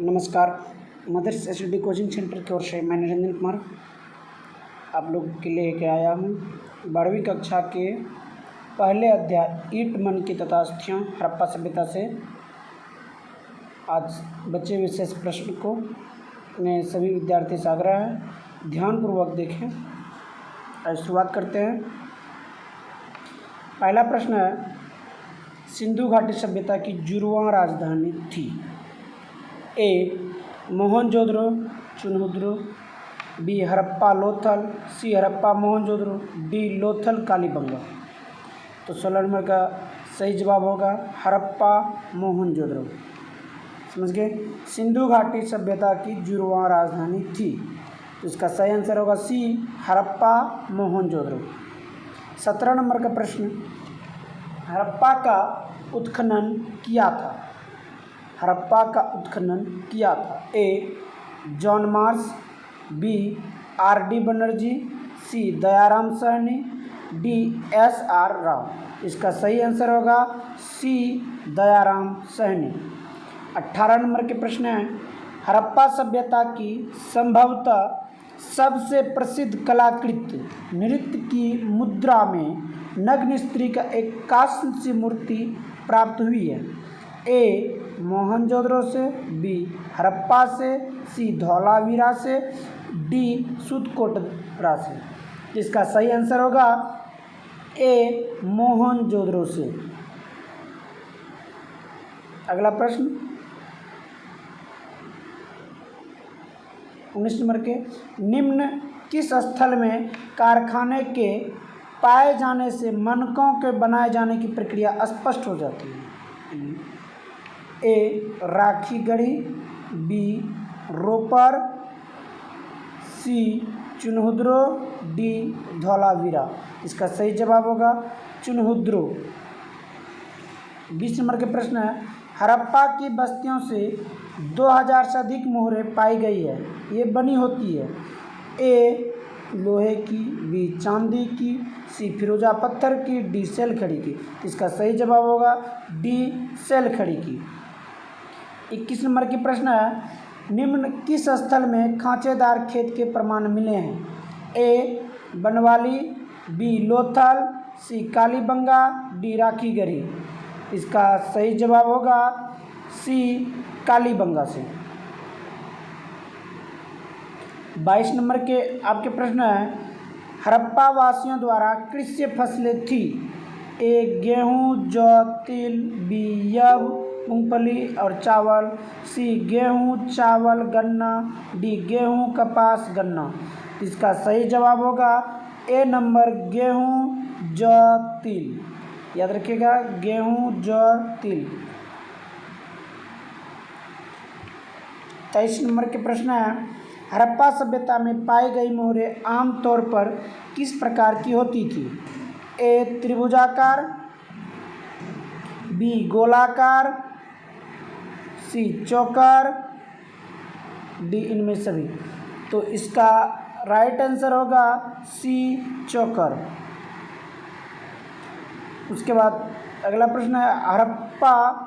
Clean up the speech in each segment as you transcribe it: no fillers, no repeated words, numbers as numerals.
नमस्कार। Mother's SD coaching centre की ओर से मैं निरंजन कुमार आप लोग के लिए लेके आया हूँ 12वीं कक्षा के पहले अध्याय ईंट मन की तथास्थियाँ हड़प्पा सभ्यता से आज बच्चे विशेष प्रश्न को मैं सभी विद्यार्थी से आग्रह है ध्यानपूर्वक देखें। आज शुरुआत करते हैं। पहला प्रश्न है, सिंधु घाटी सभ्यता की जुड़वां राजधानी थी? ए मोहनजोदड़ो चुनहुद्रो, बी हड़प्पा लोथल, सी हड़प्पा मोहनजोदड़ो, डी लोथल कालीबंगा। तो 16 नंबर का सही जवाब होगा हड़प्पा मोहनजोदड़ो। समझ गए? सिंधु घाटी सभ्यता की जुड़वां राजधानी थी, तो इसका सही आंसर होगा सी हड़प्पा मोहनजोदड़ो। 17 नंबर का प्रश्न, हड़प्पा का उत्खनन किया था? हड़प्पा का उत्खनन किया था? A John Marsh, B R D. Banerjee, C Dayaram Sahni, D S R. Rao. इसका सही आंसर होगा सी दयाराम साहनी। 18 नंबर के प्रश्न है, हड़प्पा सभ्यता की संभवतः सबसे प्रसिद्ध कलाकृति नृत्य की मुद्रा में नग्न स्त्री का एक कांस्य सी मूर्ति प्राप्त हुई है? ए मोहनजोदड़ो से, बी हड़प्पा से, सी धौलावीरा से, डी सूतकोटरा से। इसका सही आंसर होगा ए मोहनजोदड़ो से। अगला प्रश्न 19 नंबर के, निम्न किस स्थल में कारखाने के पाए जाने से मनकों के बनाए जाने की प्रक्रिया स्पष्ट हो जाती है? ए राखी गढ़ी, बी रोपर, सी चुनहुद्रो, डी धौलावीरा। इसका सही जवाब होगा चुनहुद्रो। 20 नंबर के प्रश्न है, हड़प्पा की बस्तियों से 2000 से अधिक मोहरें पाई गई है, ये बनी होती है? ए लोहे की, बी चांदी की, सी फिरोजा पत्थर की, डी सेल खड़ी की। इसका सही जवाब होगा डी सेल खड़ी की। 21 नंबर की प्रश्न है, निम्न किस स्थल में खांचेदार खेत के प्रमाण मिले हैं? ए बनवाली, बी लोथल, सी कालीबंगा, डी राखीगढ़ी। इसका सही जवाब होगा सी कालीबंगा से। 22 नंबर के आपके प्रश्न है, हड़प्पा वासियों द्वारा कृषि फसलें थी? ए गेहूँ, जौ, तिल, बी यव, मूंगफली और चावल, सी गेहूँ, चावल, गन्ना, डी गेहूँ, कपास, गन्ना। इसका सही जवाब होगा ए नंबर गेहूँ, जौ, तिल। याद रखिएगा गेहूँ, जौ, तिल। 23 नंबर के प्रश्न है, हड़प्पा सभ्यता में पाई गई मोहरें आमतौर पर किस प्रकार की होती थी? ए त्रिभुजाकार, बी गोलाकार, सी चौकार, डी इनमें सभी। तो इसका राइट आंसर होगा सी चौकर। उसके बाद अगला प्रश्न है, हड़प्पा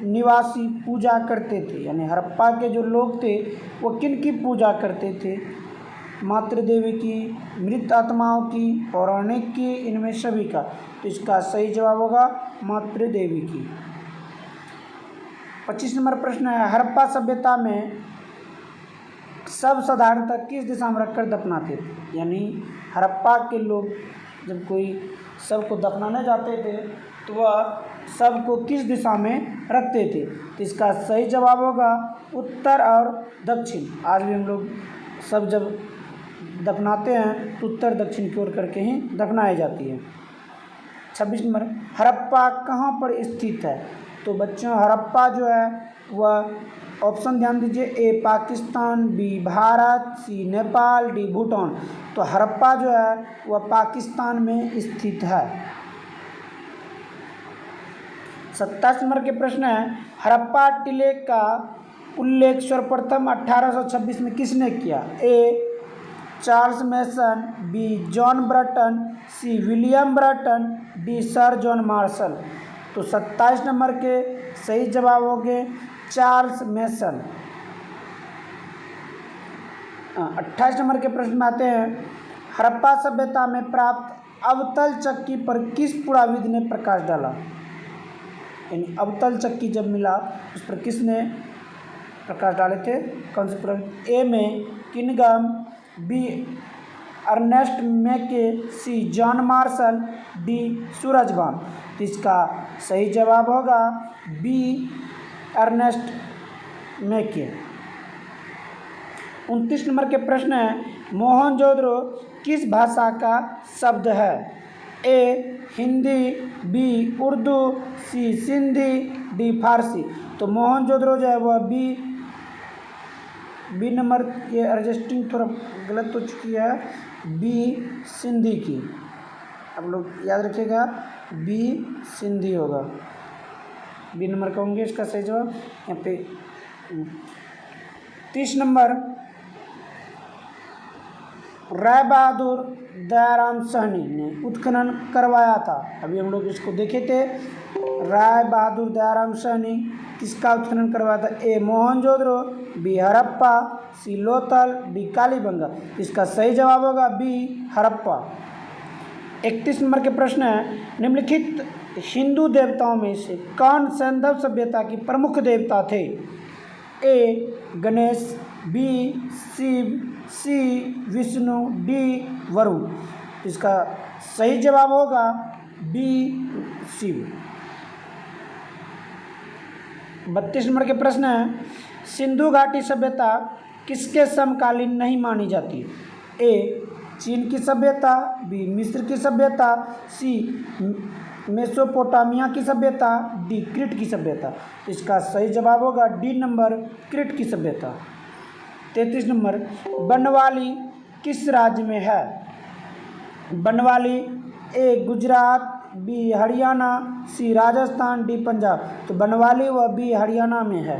निवासी पूजा करते थे, यानी हड़प्पा के जो लोग थे वो किन की पूजा करते थे? मातृदेवी की, मृत आत्माओं की, पौराणिक की, इनमें सभी का। तो इसका सही जवाब होगा मातृदेवी की। 25 नंबर प्रश्न है, हड़प्पा सभ्यता में सब साधारणतः किस दिशा में रखकर दफनाते थे? यानी हड़प्पा के लोग जब कोई शव को दफनाने जाते थे तो वह शव को किस दिशा में रखते थे? तो इसका सही जवाब होगा उत्तर और दक्षिण। आज भी हम लोग सब जब दफनाते हैं तो उत्तर दक्षिण की ओर करके ही दफनाई जाती है। 26 नंबर, हड़प्पा कहाँ पर स्थित है? तो बच्चों हड़प्पा जो है वह ऑप्शन ध्यान दीजिए, ए पाकिस्तान, बी भारत, सी नेपाल, डी भूटान। तो हड़प्पा जो है वह पाकिस्तान में स्थित है। 27 नंबर के प्रश्न है, हड़प्पा टीले का उल्लेख सर्वप्रथम 1826 में किसने किया? A Charles Masson, B John Brunton, C William Brunton, D sir John Marshall. तो 27 नंबर के सही जवाब होंगे चार्ल्स मैसन। 28 नंबर के प्रश्न में आते हैं, हड़प्पा सभ्यता में प्राप्त अवतल चक्की पर किस पुराविद ने प्रकाश डाला। यानी अवतल चक्की जब मिला उस पर किसने प्रकाश डाले थे, कौन से पुराविद। ए में किनगम, बी अर्नेस्ट मैके, सी जॉन मार्शल, डी सूरजबान। तो इसका सही जवाब होगा बी अर्नेस्ट मैके। 29 नंबर के प्रश्न है, मोहनजोदड़ो किस भाषा का शब्द है। ए हिंदी, बी उर्दू, सी सिंधी, डी फारसी। तो मोहनजोदड़ो जो है वह बी नंबर ये एडजस्टिंग थोड़ा गलत हो चुकी है, बी सिंधी की। आप लोग याद रखिएगा बी सिंधी होगा, बी नंबर का होंगे इसका सही जवाब यहाँ पे। 30 नंबर, राय बहादुर दयाराम सहनी ने उत्खनन करवाया था। अभी हम लोग इसको देखे थे, राय बहादुर दयाराम सहनी किसका उत्खनन करवाया था। ए मोहनजोदड़ो, बी हड़प्पा, सी लोथल, डी कालीबंगा। इसका सही जवाब होगा बी हड़प्पा। 31 नंबर के प्रश्न है, निम्नलिखित हिंदू देवताओं में से कौन सैंधव सभ्यता की प्रमुख देवता थे। ए गणेश, बी शिव, सी विष्णु, डी वरुण। इसका सही जवाब होगा बी शिव। 32 नंबर के प्रश्न है, सिंधु घाटी सभ्यता किसके समकालीन नहीं मानी जाती। ए चीन की सभ्यता, बी मिस्र की सभ्यता, सी मेसोपोटामिया की सभ्यता, डी क्रीट की सभ्यता। इसका सही जवाब होगा डी नंबर क्रीट की सभ्यता। 33 नंबर, बनवाली किस राज्य में है। बनवाली ए गुजरात, बी हरियाणा, सी राजस्थान, डी पंजाब। तो बनवाली व बी हरियाणा में है।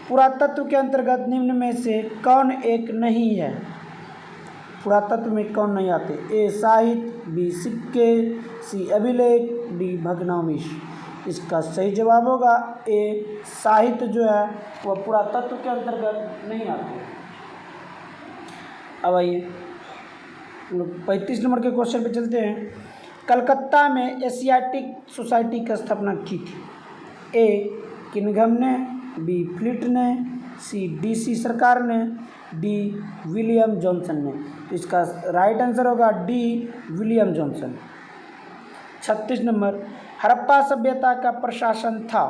पुरातत्व के अंतर्गत निम्न में से कौन एक नहीं है। पुरातत्व में कौन नहीं आते। ए साहित्य, बी सिक्के, सी अभिलेख, डी भग्नावशेष। इसका सही जवाब होगा ए साहित्य जो है वह पुरातत्व के अंतर्गत नहीं आते। अब आइए 35 नंबर के क्वेश्चन पे चलते हैं। कलकत्ता में एशियाटिक सोसाइटी की स्थापना की थी। ए किनगम ने, बी फ्लिट ने, सी डीसी सरकार ने, डी विलियम जॉनसन ने। तो इसका राइट आंसर होगा D William Johnson. 36 number, Harappa सभ्यता का प्रशासन था।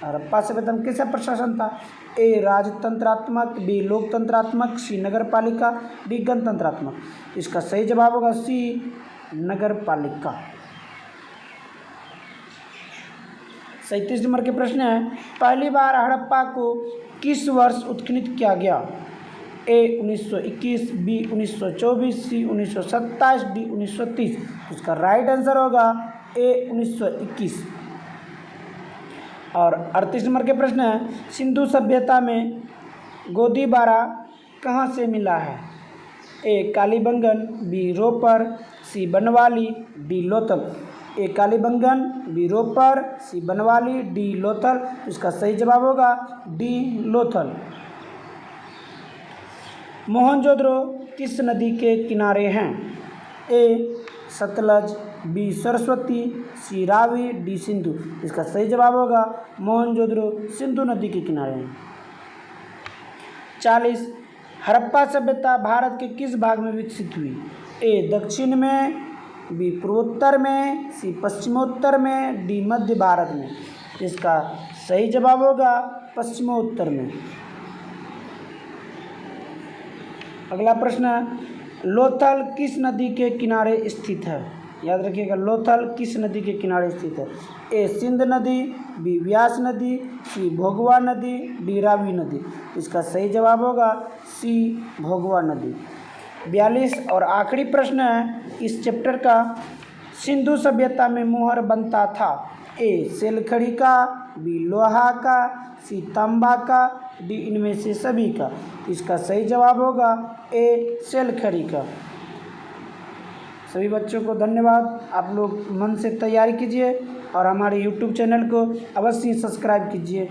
हड़प्पा सभ्यता में किसका प्रशासन था। ए राजतंत्रात्मक, बी लोकतंत्रात्मक, सी नगरपालिका, डी गणतंत्रात्मक। इसका सही जवाब होगा सी नगरपालिका। 37 नंबर के प्रश्न है, पहली बार हड़प्पा को किस वर्ष उत्खनन किया गया। ए 1921, बी 1924, सी 1927, डी 1930। इसका राइट आंसर होगा ए 1921। और 38 नंबर के प्रश्न है, सिंधु सभ्यता में गोदीबारा कहाँ से मिला है। ए कालीबंगन, बी रोपर, सी बनवाली, डी लोथल। ए कालीबंगन, बी रोपर, सी बनवाली, डी लोथल। इसका सही जवाब होगा डी लोथल। मोहनजोदड़ो किस नदी के किनारे हैं। ए सतलज, बी सरस्वती, सी रावी, डी सिंधु। इसका सही जवाब होगा मोहनजोदड़ो सिंधु नदी के किनारे हैं। 40, हड़प्पा सभ्यता भारत के किस भाग में विकसित हुई। ए दक्षिण में, बी पूर्वोत्तर में, सी पश्चिमोत्तर में, डी मध्य भारत में। इसका सही जवाब होगा पश्चिमोत्तर में। अगला प्रश्न है, लोथल किस नदी के किनारे स्थित है। याद रखिएगा लोथल किस नदी के किनारे स्थित है। ए सिंध नदी, बी व्यास नदी, सी भोगवा नदी, डी रावी नदी। इसका सही जवाब होगा सी भोगवा नदी। 42 और आखिरी प्रश्न है इस चैप्टर का, सिंधु सभ्यता में मोहर बनता था। ए सेलखड़ी का, बी लोहा का, सी तांबा का, डी इनमें से सभी का। इसका सही जवाब होगा ए सेलखड़ी का। सभी बच्चों को धन्यवाद। आप लोग मन से तैयारी कीजिए और हमारे YouTube चैनल को अवश्य सब्सक्राइब कीजिए।